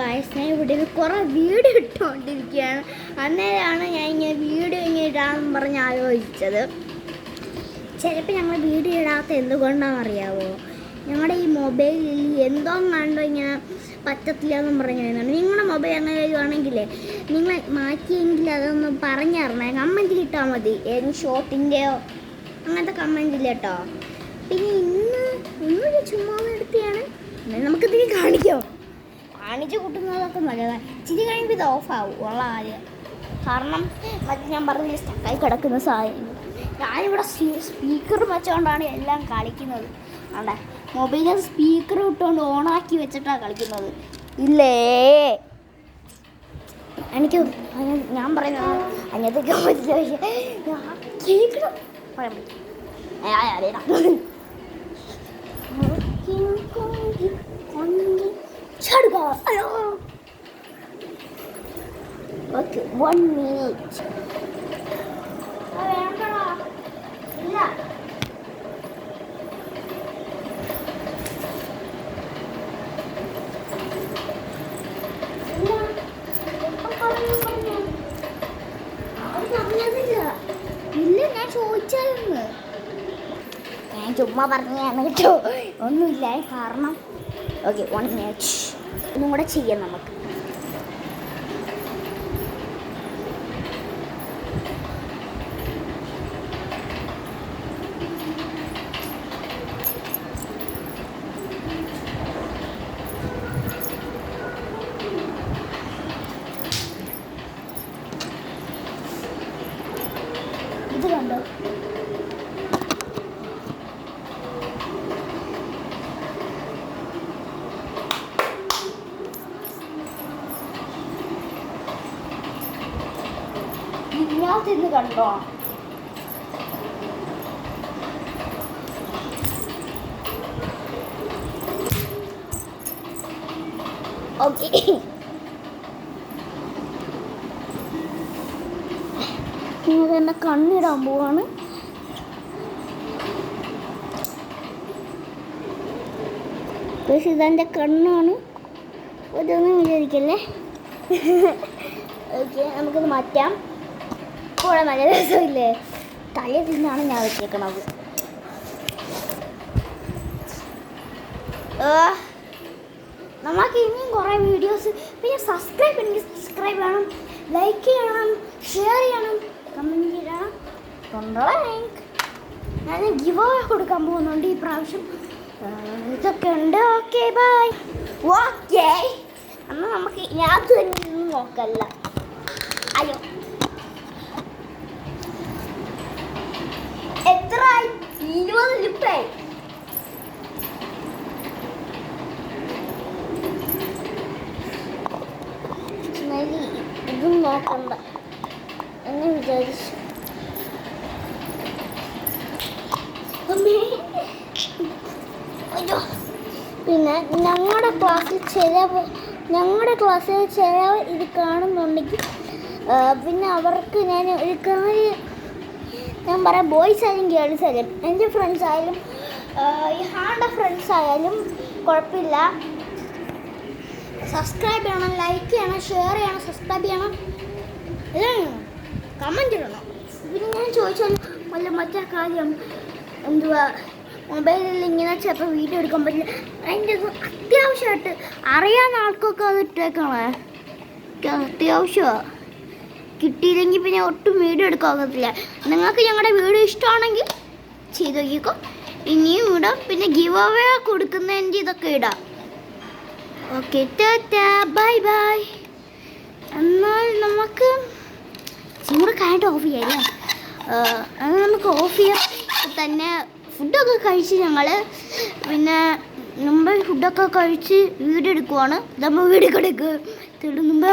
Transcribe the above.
ഞാൻ ഇവിടെ കുറേ വീഡിയോ ഇട്ടുകൊണ്ടിരിക്കുകയാണ്. അന്നേരമാണ് ഞാൻ ഇങ്ങനെ വീഡിയോ ഇങ്ങനെ ഇടാമെന്ന് പറഞ്ഞ് ആലോചിച്ചത്. ചിലപ്പോൾ ഞങ്ങൾ വീഡിയോ ഇടാത്ത എന്തുകൊണ്ടാണെന്ന് അറിയാമോ? ഞങ്ങളുടെ ഈ മൊബൈലിൽ എന്തോ കണ്ടോ ഇങ്ങനെ പറ്റത്തില്ല എന്നും പറഞ്ഞു വരുന്നുണ്ട്. നിങ്ങളുടെ മൊബൈൽ അങ്ങനെ വരുവാണെങ്കിലേ നിങ്ങൾ മാറ്റിയെങ്കിൽ അതൊന്ന് പറഞ്ഞു തരണേ. കമൻറ്റിൽ ഇട്ടാൽ മതി, ഏതെങ്കിലും ഷോട്ടിൻ്റെയോ അങ്ങനത്തെ കമൻറ്റിൽ കേട്ടോ. പിന്നെ ഇന്നൊരു ചുമ്മാ എടുത്തിയാണ് നമുക്കിതിൽ കാണിക്കാം. കാണിച്ച് കൂട്ടുന്നതൊക്കെ നല്ലതാണ്. ഇച്ചിരി കഴിയുമ്പോൾ ഇത് ഓഫാവും ഉള്ള കാര്യം. കാരണം മറ്റേ ഞാൻ പറഞ്ഞ സ്റ്റക്കായി കിടക്കുന്ന സാധനം. ഞാനിവിടെ സ്പീക്കർ വെച്ചുകൊണ്ടാണ് എല്ലാം കളിക്കുന്നത്. അവിടെ മൊബൈലിൽ സ്പീക്കർ ഇട്ടുകൊണ്ട് ഓണാക്കി വെച്ചിട്ടാണ് കളിക്കുന്നത്. ഇല്ലേ എനിക്ക് ഞാൻ പറയുന്നത് അങ്ങനത്തെ പറ്റില്ല. കേൾക്കണം പറയാൻ പറ്റും. Okay 1 minute. ഇല്ല ഇല്ല ഞാൻ ചോദിച്ചായിരുന്നു. ഞാൻ ചുമ്മാ പറഞ്ഞതാണ് കേട്ടോ, ഒന്നുമില്ല. കാരണം ഓക്കെ 1 minute ഒന്നും കൂടെ ചെയ്യാം നമുക്ക്. ഇത് കണ്ടോ, ഇതിനകത്ത് കണ്ടോ. ഓക്കെ നിങ്ങൾ തന്നെ കണ്ണിടാൻ പോവാണ്. പക്ഷെ ഇതെൻ്റെ കണ്ണാണ്, ഇതൊന്നും വിചാരിക്കല്ലേ. ഓക്കെ നമുക്കിത് മാറ്റാം. കൂടെ നല്ല രസമില്ലേ? തലയിൽ നിന്നാണ് ഞാൻ വെച്ചേക്കണത്. നമുക്ക് ഇനിയും കുറേ വീഡിയോസ്, പിന്നെ സബ്സ്ക്രൈബ് ചെയ്യണം, ലൈക്ക് ചെയ്യണം, ഷെയർ ചെയ്യണം, കമൻറ്റ് ചെയ്യണം. ഞാൻ ഗിവ് അവേ കൊടുക്കാൻ പോകുന്നുണ്ട് ഈ പ്രാവശ്യം. ഇതൊക്കെ ഉണ്ട്. Okay bye. ഓക്കെ എന്നാൽ നമുക്ക് ഇതിനകത്ത് തന്നെ നോക്കല്ല. അയ്യോ എത്രയായി? 20 ലിപ്പായി. ഇതും നോക്കണ്ട എന്ന് വിചാരിച്ചു. പിന്നെ ഞങ്ങളുടെ ക്ലാസ്സിൽ ചിലവർ ഇത് കാണുന്നുണ്ടെങ്കിൽ പിന്നെ അവർക്ക് ഞാൻ ഒരു കാര്യം ഞാൻ പറയാം. ബോയ്സ് ആയാലും ഗേൾസ് ആയാലും, എൻ്റെ ഫ്രണ്ട്സ് ആയാലും ഈ ഹാൻ്റെ ഫ്രണ്ട്സ് ആയാലും കുഴപ്പമില്ല. സബ്സ്ക്രൈബ് ചെയ്യണം, ലൈക്ക് ചെയ്യണം, ഷെയർ ചെയ്യണം, സബ്സ്ക്രൈബ് ചെയ്യണം, ഇതാണ് കമൻറ്റ് ഇടണം. പിന്നെ ഞാൻ ചോദിച്ചാൽ മറ്റേ കാര്യം എന്തുവാ, മൊബൈലിൽ ഇങ്ങനെ ചിലപ്പോൾ വീഡിയോ എടുക്കാൻ പറ്റില്ല. അതിൻ്റെ ഇത് അത്യാവശ്യമായിട്ട് അറിയാവുന്ന ആൾക്കൊക്കെ അത് ഇട്ടേക്കണേ. അത്യാവശ്യമാണ്. കിട്ടിയില്ലെങ്കിൽ പിന്നെ ഒട്ടും വീഡിയോ എടുക്കാക്കത്തില്ല. നിങ്ങൾക്ക് ഞങ്ങളുടെ വീഡിയോ ഇഷ്ടമാണെങ്കിൽ ചെയ്ത് നോക്കിക്കോ. ഇനിയും ഇടാം. പിന്നെ ഗിവ് അവേ കൊടുക്കുന്നതിൻ്റെ ഇതൊക്കെ ഇടാം. Okay tata bye bye. എന്നാൽ നമുക്ക് ചൂട് കഴിഞ്ഞിട്ട് ഓഫ് ചെയ്യാം അല്ലേ? എന്നാൽ നമുക്ക് ഓഫ് ചെയ്യാം. തന്നെ ഫുഡൊക്കെ കഴിച്ച് ഞങ്ങൾ പിന്നെ മുമ്പ് ഫുഡൊക്കെ കഴിച്ച് വീഡിയോ എടുക്കുവാണ്. നമ്മൾ വീഡിയോ എടുക്കുക മുമ്പ്